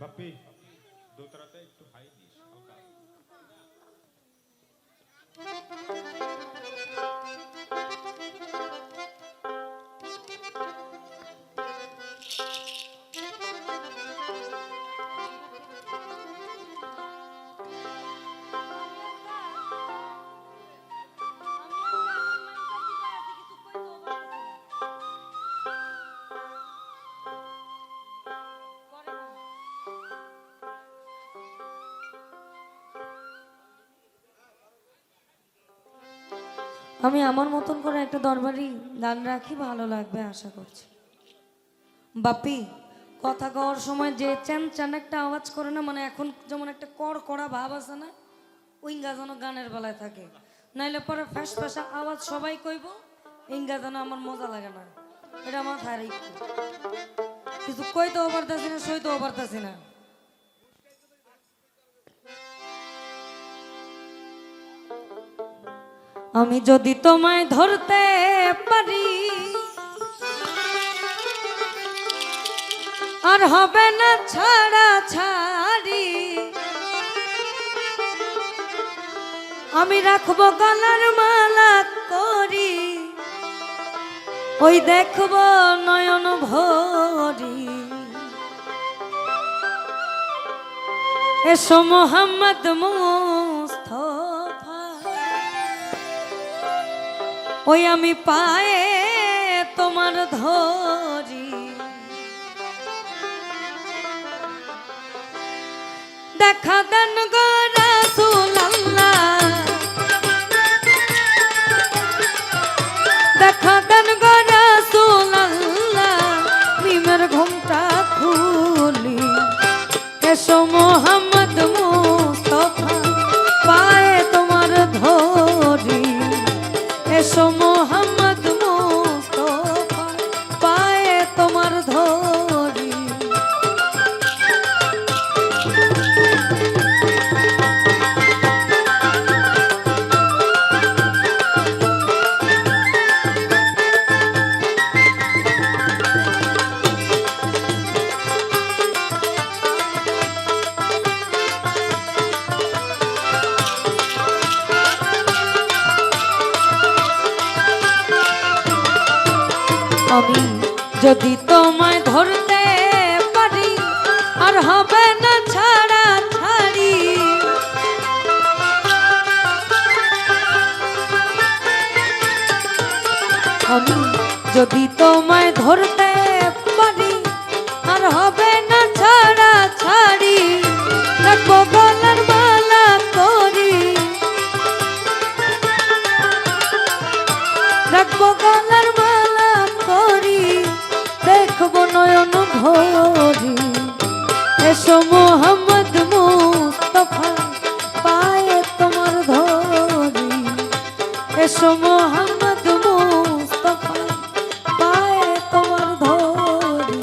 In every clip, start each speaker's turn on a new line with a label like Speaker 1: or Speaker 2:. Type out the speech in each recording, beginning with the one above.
Speaker 1: বাপি দোতরাতে একটু hi this হালকা।
Speaker 2: আমি আমার মতন করে একটা দরবারি গান রাখি, ভালো লাগবে আশা করছি। বাপি কথা কওয়ার সময় যে চ্যান চ্যান একটা আওয়াজ করে না, মানে এখন যেমন একটা কড়া ভাব আছে না, ওইঙ্গা যেন গানের বেলায় থাকে, নাইলে পরে ফ্যাস ফ্যাসা আওয়াজ সবাই কইব, ইঙ্গা যেন আমার মজা লাগে না। এটা মাথায় রাখি, কিছু কইতেও পারতেছি না, সইতেও পারতেছি না। আমি যদি তোমায় ধরতে পারি আর হবে না ছাড়া ছাড়ি, আমি রাখবো গলার মালা করি, ওই দেখবো নয়ন ভরি। এসো মোহাম্মদ মুস্তফা, ওই আমি পায়ে তোমার ধরি। দেখা দেন গো রাসূলুল্লাহ, দেখা দেন গো রাসূলুল্লাহ, মিমের ঘুমটা খুলি। এসো মোহাম্মদ মুস্তফা, পায়ে তোমার ধরি। এসো মোহাম্মদ মুস্তফা, পায়ে তোমার ধরি। আমি যদি তোমায় ধরতে পারি আর হবে না ছাড়া ছাড়ি, আমি যদি তোমায় ধরতে পারি আর হবে না ছাড়া ছাড়ি, রাখবো গলার মালা করি, রাখবো গলার মালা করি, দেখবো নয়ন ভরি। এসো মোহাম্মদ মুস্তফা, পায়ে তোমার ধরি। এসো মোহাম্মদ মুস্তফা, পায়ে তোমার ধরি।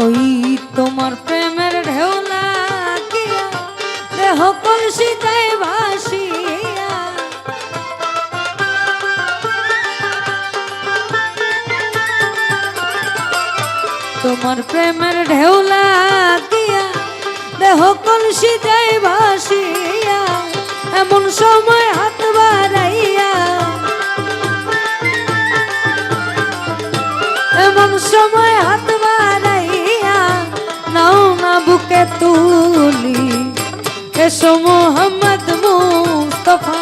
Speaker 2: ওই তোমার প্রেমের ঢেউ লাগিয়া দেহ কলসিতে ভাসিয়া, তোমার প্রেমের ঢেউ লাগিয়া দেহ কলসিতে ভাসিয়া, এমন সময় হাত বাড়াইয়া, এমন সময় হাত বাড়াইয়া নাও না বুকে তুলি। এসো মোহাম্মদ মুস্তফা,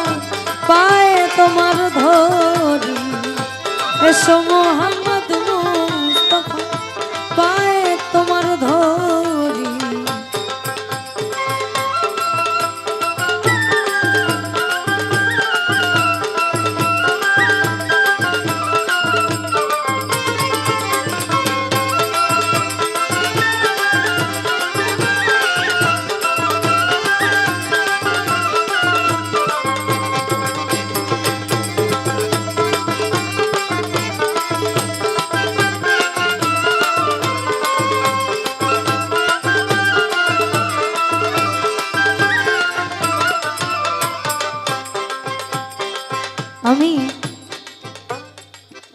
Speaker 2: পায়ে তোমার ধরি। এসো মোহাম্মদ মুস্তফা, পায়ে তোমার ধরি।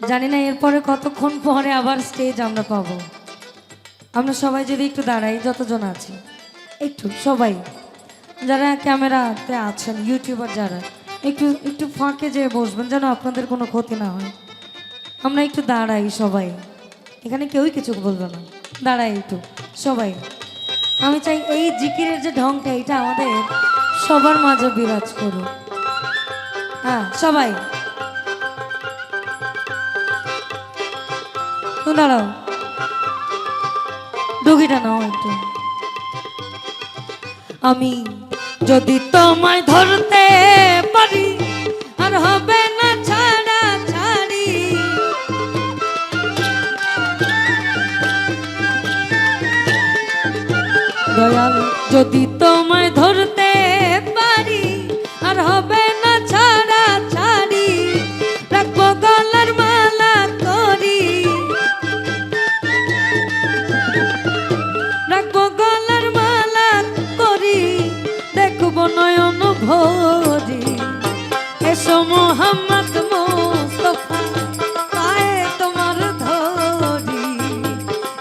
Speaker 2: জানি না এরপরে কতক্ষণ পরে আবার স্টেজ আমরা পাবো। আমরা সবাই যদি একটু দাঁড়াই, যতজন আছি একটু সবাই যারা ক্যামেরাতে আছেন, ইউটিউবার যারা, একটু একটু ফাঁকে যেয়ে বসবেন যেন আপনাদের কোনো ক্ষতি না হয়। আমরা একটু দাঁড়াই সবাই, এখানে কেউই কিছু বলবে না, দাঁড়াই একটু সবাই। আমি চাই এই জিকিরের যে ঢংটা এটা আমাদের সবার মাঝে বিরাজ করুক। হ্যাঁ সবাই দাঁড়াও, ডুগিটা নাও একটু। আমি যদি তোমায় ধরতে পারি আর হবে না ছাড়া ছাড়ি, দয়াল যদি তোমায় ধরতে পারি আর হবে না ছাড়া ছাড়ি, রাখবো গলার মালা করি, রাখবো গলার মালা করি, দেখবো নয়ন ভরি। এসো মোহাম্মদ মুস্তাফা পায়ে তোমার ধরি,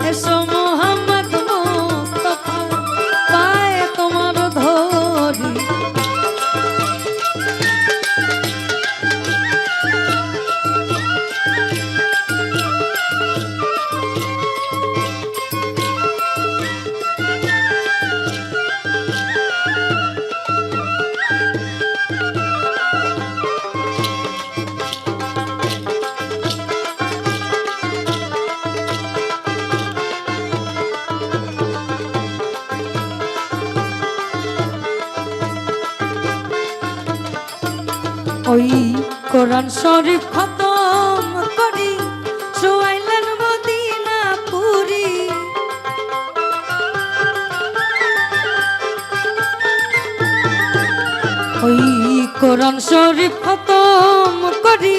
Speaker 2: এসো মোহাম্মদ মুস্তাফা পায়ে তোমার ধরি। ওই কোরআন শরীফ খতম করি শোয়াইলেন মদিনা পুরি, ওই কোরআন শরীফ খতম করি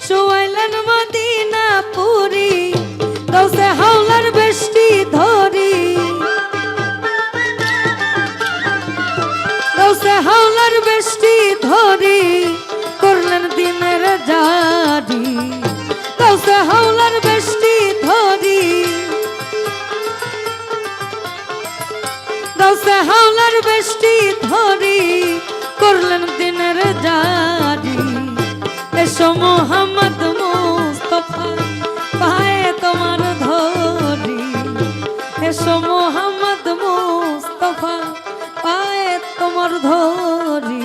Speaker 2: শোয়াইলেন মদিনা পুরি, গাউসে হাওলার বেষ্টি ধরি, গাউসে হাওলার বেষ্টি ধরি, করলেন দিনের জারি, গাউসে হাওলার বেষ্টি ধরি, গাউসে হাওলার বেষ্টি ধরি, করলেন দিনের জারি। এসো মোহাম্মদ মুস্তাফা পায়ে তোমার ধরি, এসো মোহাম্মদ মুস্তাফা পায়ে তোমার ধরি।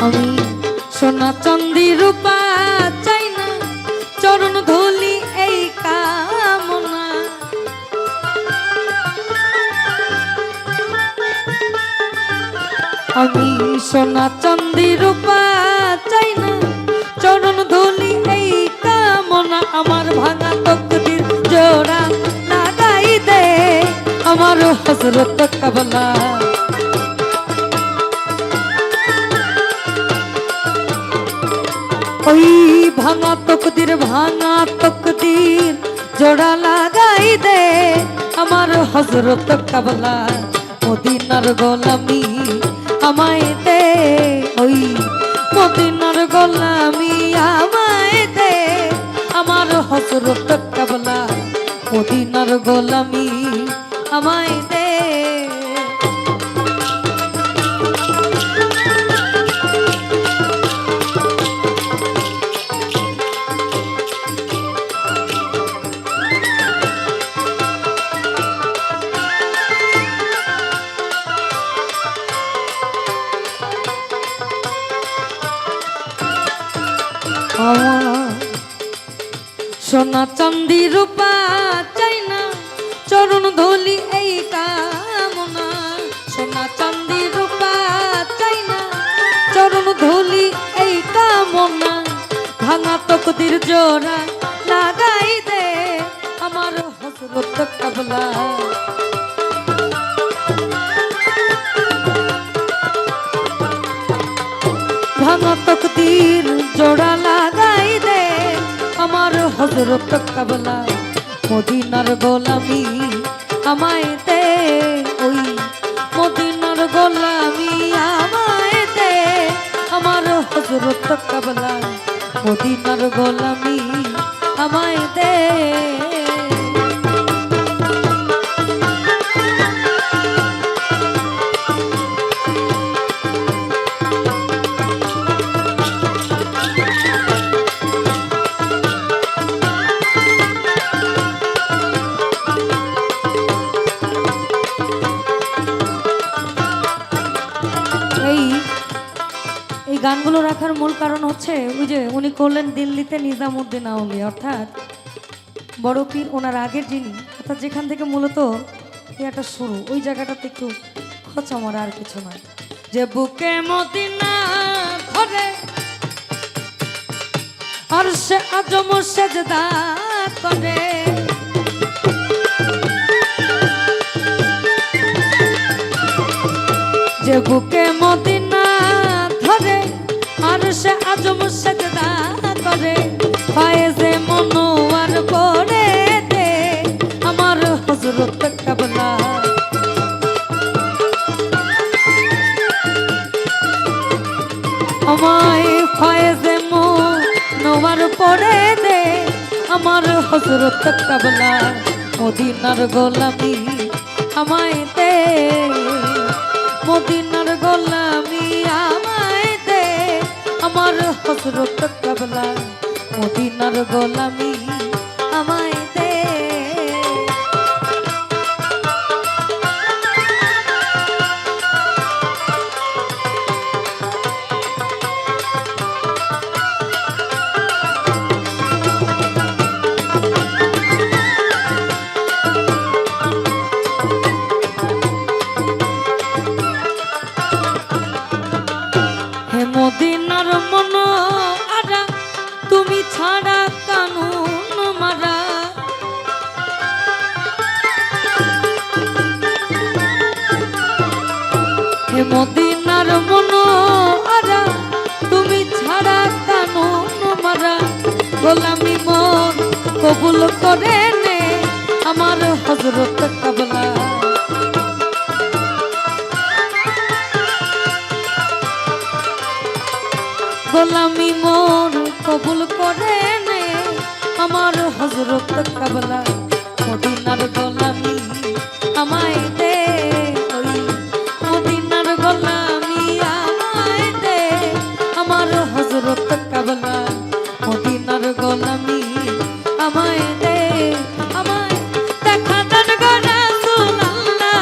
Speaker 2: আমি সোনা চাঁদি রূপা চাই না, চরণ ধুলি এই কামনা, আমি সোনা চাঁদি রূপা চাই না, চরণ ধুলি এই কামনা, আমার ভাঙা তকদির জোড়া লাগাই দে আমার হযরত কাবলা। ওই ভাঙা তকদির জোড়া লাগাই দে আমার হযরত কাবলা, মদিনার গোলামি আমায় দে, ওই মদিনার গোলামি আমায় দে আমার হযরত কাবলা, মদিনার গোলামি আমায় দে। সোনা চাঁদি রূপা চাই না, চরণ ধুলি এই কামনা, সোনা চাঁদি রূপা চাই না, চরণ ধুলি এই কামনা, ভাঙা তকদির জোড়া লাগাই দে আমার হযরত কাবলা। ভাঙা তকদির জোড়া লাগাই দে আমার হযরত কাবলা মদিনার গোলামি আমায় দে ওই মদিনার গোলামি আমায় দে আমার হযরত কাবলা মদিনার গোলামি আমায় দে এই গানগুলো রাখার মূল কারণ হচ্ছে ওই যে উনি করলেন দিল্লিতে নিজামুদ্দিন আউলিয়া অর্থাৎ বড় পীর ওনার আগের যিনি অর্থাৎ যেখান থেকে মূলত এটা শুরু ওই জায়গাটাতে একটু খোঁচা মারা আর কিছু নয় যে বুকে মদিনা ধরে আর সে আজম সেজদা করে যে বুকে মদিনা ধরে আর সে আজম সেজদা করে ফায়েজে মনোয়ার পড়ে দে আমার হযরত কাবলা আমায় ফায়েজে মনোয়ার পড়ে দে আমার হযরত কাবলা মদিনার গোলামি আমায় দে মদিনার গোলামি আমায় দে আমার হযরত কাবলা মদিনার গোলামি আমায় দে মদিনার মন আরা তুমি ছাড়া কানুন মারা হে মদিনার মন আরা তুমি ছাড়া কানুন মারা গোলামি মন কবুল করে নে আমার হযরত কাবলা গোলামি মোর কবুল করে নে আমার হযরত কাবলা মদিনার গোলামি আমায় দে ওই মদিনার গোলামি আমায় দে আমার হযরত কাবলা মদিনার গোলামি আমায় দে আমায় দেখা দান গো রাসূলুল্লাহ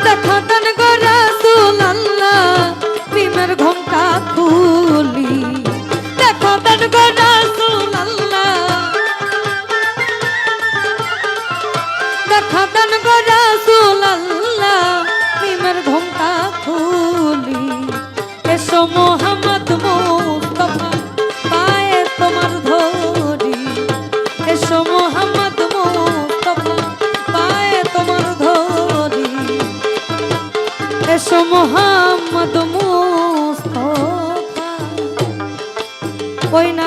Speaker 2: দেখা দান গো রাসূলুল্লাহ প্রেমের ঘোমটা খুলি দেখা দান গো রাসূলুল্লাহ দেখা দান গো রাসূলুল্লাহ প্রেমের ঘোমটা খুলি এসো মুহাম্মদ মুস্তাফা পায়ে তোমার ধরি এসো মুহাম্মদ মুস্তাফা পায়ে তোমার ধরি এসো মুহাম্মদ মুস্তাফা ওই না